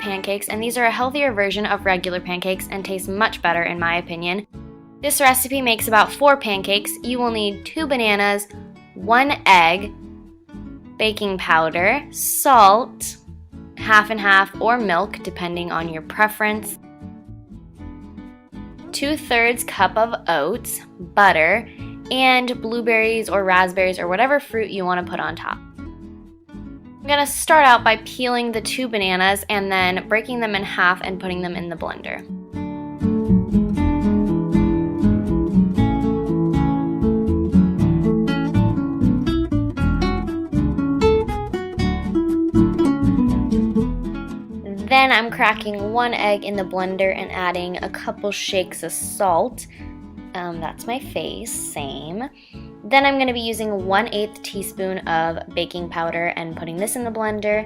pancakes, and these are a healthier version of regular pancakes and taste much better in my opinion. This recipe makes about 4 pancakes. You will need 2 bananas, 1 egg, baking powder, salt, half and half, or milk depending on your preference, 2/3 cup of oats, butter, and blueberries or raspberries or whatever fruit you want to put on top. I'm going to start out by peeling the 2 bananas and then breaking them in half and putting them in the blender. Then I'm cracking 1 egg in the blender and adding a couple shakes of salt. That's my face, same. Then I'm going to be using 1/8 teaspoon of baking powder and putting this in the blender.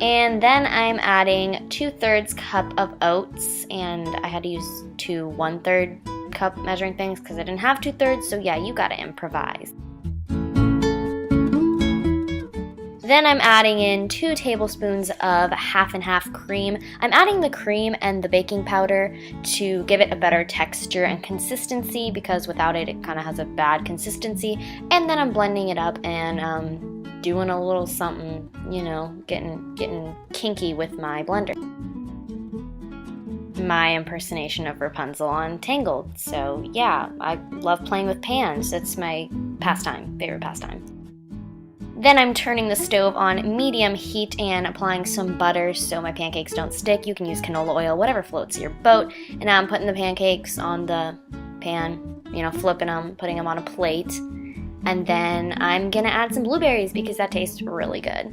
And then I'm adding 2/3 cup of oats, and I had to use 2 1/3 cup measuring things because I didn't have 2/3, so yeah, you gotta improvise. Then I'm adding in 2 tablespoons of half and half cream. I'm adding the cream and the baking powder to give it a better texture and consistency because without it, it kind of has a bad consistency. And then I'm blending it up and doing a little something, you know, getting kinky with my blender. My impersonation of Rapunzel on Tangled. So yeah, I love playing with pans. It's my favorite pastime. Then I'm turning the stove on medium heat and applying some butter so my pancakes don't stick. You can use canola oil, whatever floats your boat. And now I'm putting the pancakes on the pan, you know, flipping them, putting them on a plate. And then I'm gonna add some blueberries because that tastes really good.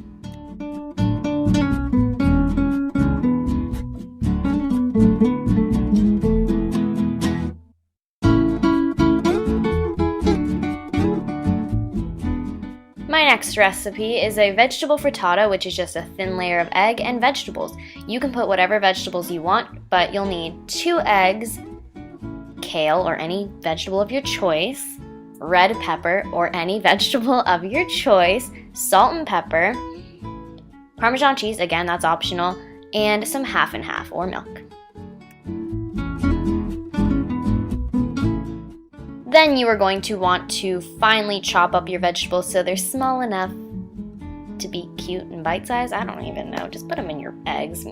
My next recipe is a vegetable frittata, which is just a thin layer of egg and vegetables. You can put whatever vegetables you want, but you'll need 2 eggs, kale or any vegetable of your choice, red pepper or any vegetable of your choice, salt and pepper, Parmesan cheese, again that's optional, and some half and half or milk. Then you are going to want to finely chop up your vegetables so they're small enough to be cute and bite-sized. I don't even know, just put them in your eggs.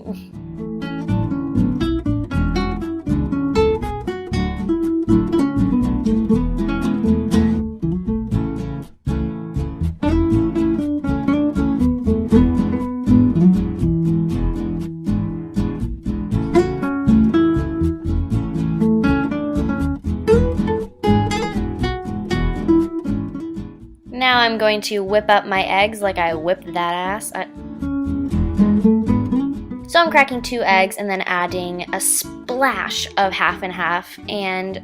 Now I'm going to whip up my eggs like I whipped that ass. So I'm cracking 2 eggs and then adding a splash of half and half and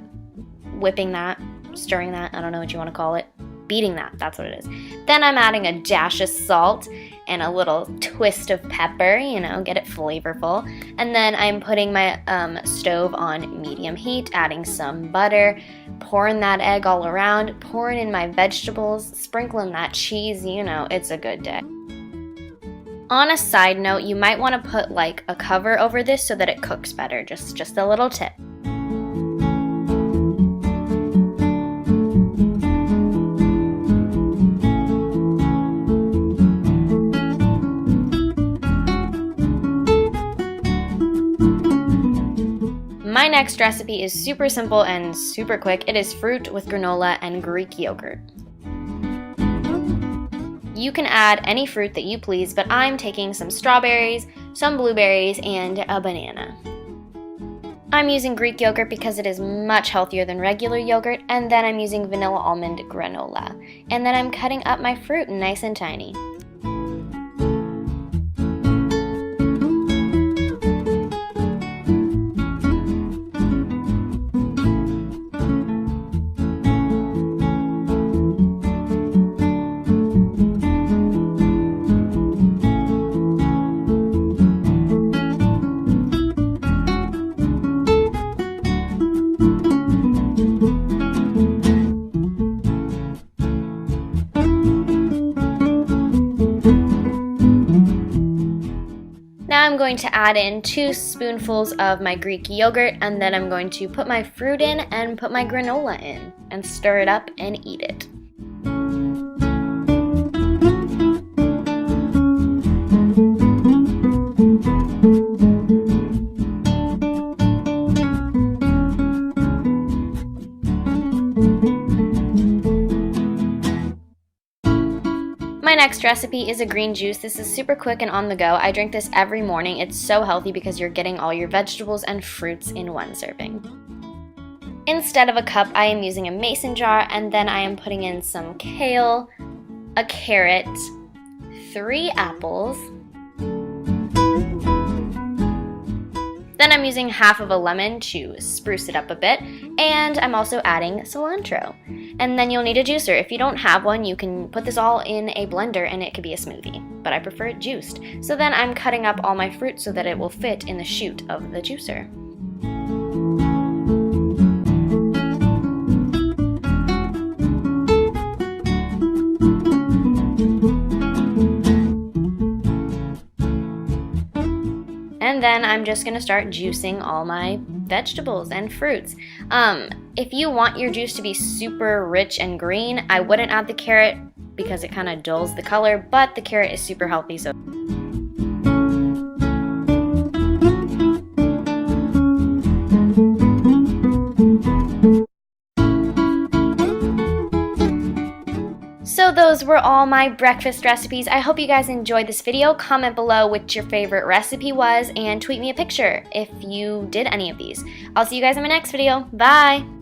whipping that, stirring that, I don't know what you want to call it, beating that, that's what it is. Then I'm adding a dash of salt and a little twist of pepper, you know, get it flavorful. And then I'm putting my stove on medium heat, adding some butter, pouring that egg all around, pouring in my vegetables, sprinkling that cheese, you know, it's a good day. On a side note, you might want to put like a cover over this so that it cooks better, just a little tip. My next recipe is super simple and super quick. It is fruit with granola and Greek yogurt. You can add any fruit that you please, but I'm taking some strawberries, some blueberries, and a banana. I'm using Greek yogurt because it is much healthier than regular yogurt, and then I'm using vanilla almond granola. And then I'm cutting up my fruit nice and tiny. going to add in 2 spoonfuls of my Greek yogurt, and then I'm going to put my fruit in and put my granola in and stir it up and eat it. My next recipe is a green juice. This is super quick and on the go. I drink this every morning. It's so healthy because you're getting all your vegetables and fruits in one serving. Instead of a cup, I am using a mason jar, and then I am putting in some kale, a carrot, 3 apples. Then I'm using half of a lemon to spruce it up a bit, and I'm also adding cilantro. And then you'll need a juicer. If you don't have one, you can put this all in a blender and it could be a smoothie, but I prefer it juiced. So then I'm cutting up all my fruit so that it will fit in the chute of the juicer. And then I'm just going to start juicing all my vegetables and fruits. If you want your juice to be super rich and green, I wouldn't add the carrot because it kind of dulls the color, but the carrot is super healthy. So those were all my breakfast recipes. I hope you guys enjoyed this video. Comment below which your favorite recipe was and tweet me a picture if you did any of these. I'll see you guys in my next video. Bye!